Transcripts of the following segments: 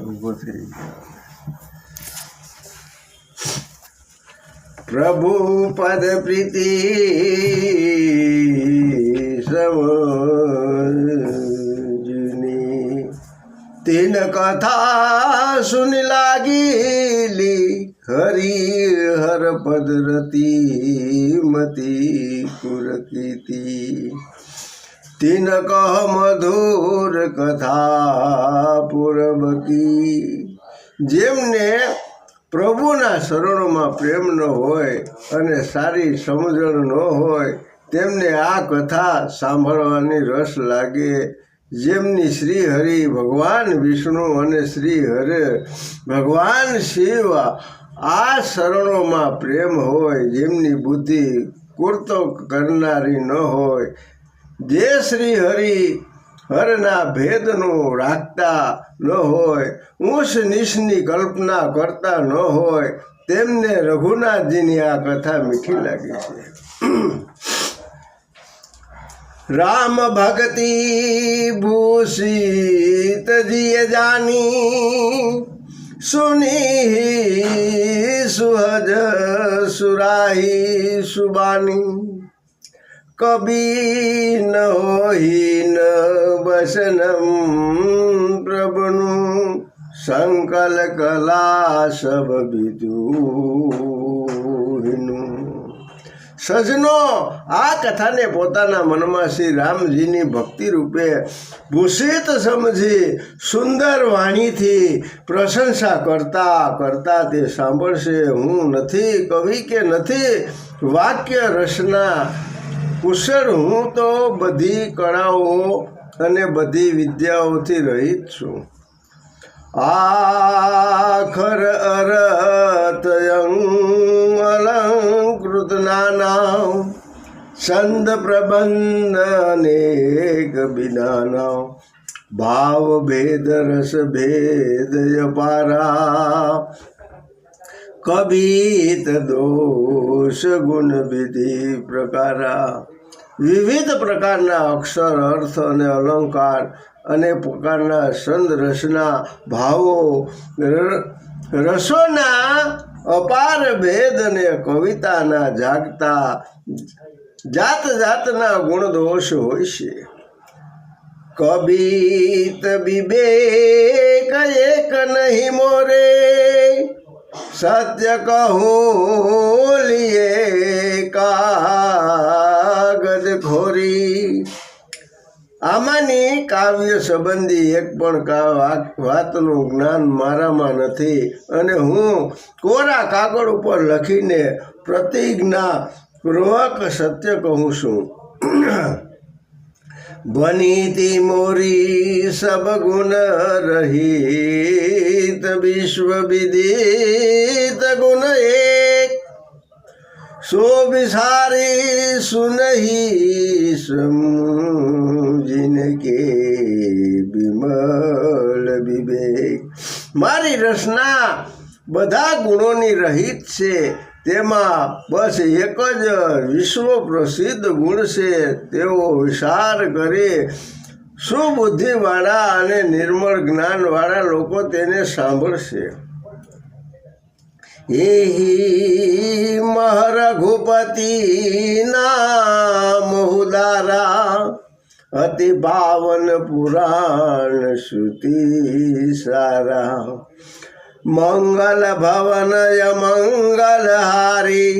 ઊભો થઈ ગયો। પ્રભુ પદ પ્રીતિ સમજની તીન કથા સુની લાગીલી હરિહર પદ રતી મતી કુરકીતી તીન કહ મધુર કથા પૂરબકી। જેમને પ્રભુના શરણોમાં પ્રેમ ન હોય અને સારી સમજણ ન હોય તેમને આ કથા સાંભળવાની રસ લાગે। જેમની શ્રી હરિ ભગવાન વિષ્ણુ અને શ્રી હરિ ભગવાન શિવ આ શરણોમાં પ્રેમ હોય, જેમની બુદ્ધિ કુર્તો કરનારી ન હોય, જે શ્રી હરિ હરના ભેદનું રાખતા ન હોય, ઊંચ નીચની કલ્પના કરતા ન હોય, તેમને રઘુનાથજીની આ કથા મીઠી લાગે છે। રામ ભક્તિ ભૂષિત જીએ જાની સુની સુહજ સુરાહી સુબાની કબી ન હોહીન વસનમ પ્રભુનું સંકલ કલા સબ બીજું। સજનો આ કથાને પોતાના મનમાં શ્રી રામજીની ભક્તિ રૂપે ભૂષિત સમજી સુંદર વાણીથી પ્રશંસા કરતા કરતા તે સાંભળશે। હું નથી કવિ કે નથી વાક્ય રચના કુશળ, હું તો બધી કળાઓ અને બધી વિદ્યાઓથી રહિત છું। આખર અરત અલંકૃત નાના છંદ પ્રબંધ અનેક બિનાના ભાવ ભેદ રસ ભેદ અપારા કબીત દોષ ગુણ વિધિ પ્રકારા। વિવિધ પ્રકારના અક્ષર અર્થ અને અલંકાર અને પ્રકારના છંદ રસના ભાવો રસોના અપાર ભેદ અને કવિતાના જાગતા જાત જાતના ગુણ દોષ હોય છે। કબીત વિવેક એક નહીં મોરે સત્ય કહો લીએ કાગજ ખોરી। આમાંની કાવ્ય સંબંધી એક પણ વાતનું જ્ઞાન મારામાં નથી અને હું કોરા કાગળ ઉપર લખીને પ્રતિજ્ઞા પૂર્વક સત્ય કહું છું। બનીતી મોરી સબ ગુણ રહિત વિશ્વ વિદિત ગુણ એક સો વિસારી સુનહી સમજીનકે વિમલ વિવેક। મારી રચના બધા ગુણોની રહિત છે, તેમાં બસ એક જ વિશ્વ પ્રસિદ્ધ ગુણ છે, તેઓ વિચાર કરે। સુબુદ્ધિવાળા અને નિર્મળ જ્ઞાનવાળા લોકો તેને સાંભળશે। એહી મહરઘુપતિ નામ ઉદારા અતિ પાવન પુરાણ શ્રુતિ સારા મંગલ ભવન મંગલ હારી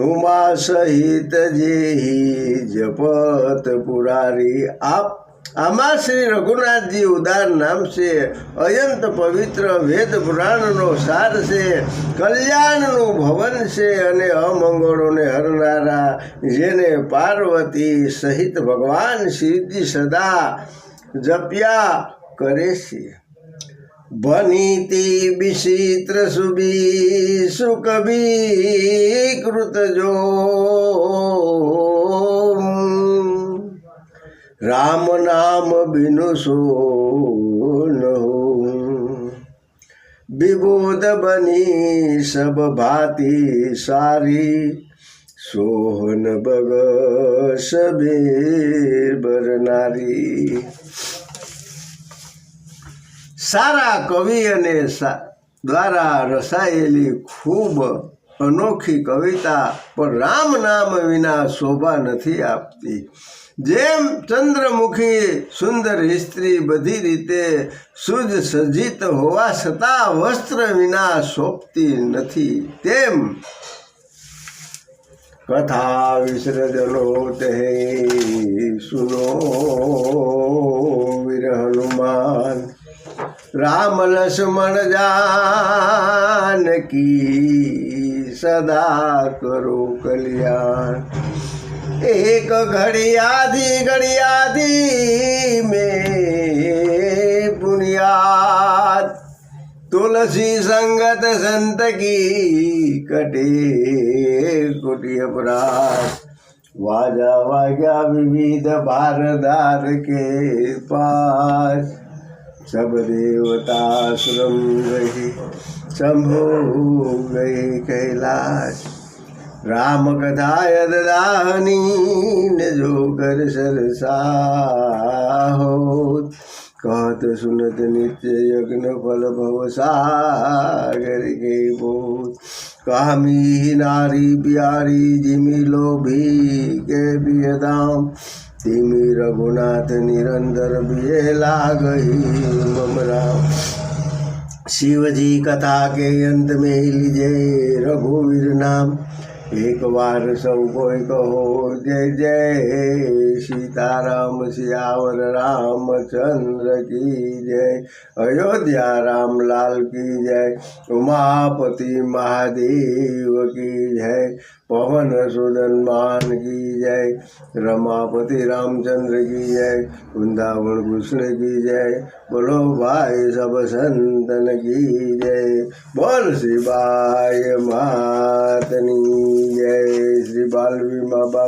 ઉમા સહિત જેહી જપત પુરારી। આમાં શ્રી રઘુનાથજી ઉદાર નામ છે, અયંત પવિત્ર વેદ પુરાણનો સાર છે, કલ્યાણનું ભવન છે અને અમંગળોને હરનારા, જેને પાર્વતી સહિત ભગવાન શિવજી સદા જપ્યા કરે છે। બનીતી વિચિત્ર સુબી સુકબી કૃત જો રામ નામ બિनु सो न हो। विबोध बनी सब भांति सारी सोहन बग सबे बर नारी। સારા કવિ અને દ્વારા રસાયેલી ખૂબ અનોખી કવિતા પણ રામ નામ વિના શોભા નથી આપતી. જેમ ચંદ્રમુખી સુંદર સ્ત્રી બધી રીતે સુસજ્જિત હોવા છતાં વસ્ત્ર વિના શોભતી નથી, તેમ કથા વિસર્જનો તે સુનો વીર હનુમાન, રામ લક્ષ્મણ જાનકી સદા કરો કલ્યાણ. એક ઘડિયાથી મેં પુનિયાદ, તુલસી સંગત સંત કી કટે કોટી અપરાધ. વાજા વાગ્યા વિવિધ ભારદાર કે પાસ, सब देवता श्रम गई शंभो गई कैलाश. राम कथा दाहनी ने जो कर सरसा हो, कहत सुनत नित्य यज्ञ फल भव सागर के बोध. कामी नारी प्यारी जिमी लोभी के बियदाम, तिमी रघुनाथ निरंतर बिये लागही ममरा. शिव जी कथा के अंत में लीजे रघुवीर नाम, एक बार सब कोई कहो जय जय. सीताराम सियावर रामचंद्र की जय. अयोध्या राम लाल की जय. उमापति महादेव की जय. पवन सुदन मान की जय. रमापति रामचंद्र की जय. वृंदावन कृष्ण की जय. बोलो भाई सब संतन की जय. बोल श्री बाय मातनी जय. श्री बालवी माँ बाप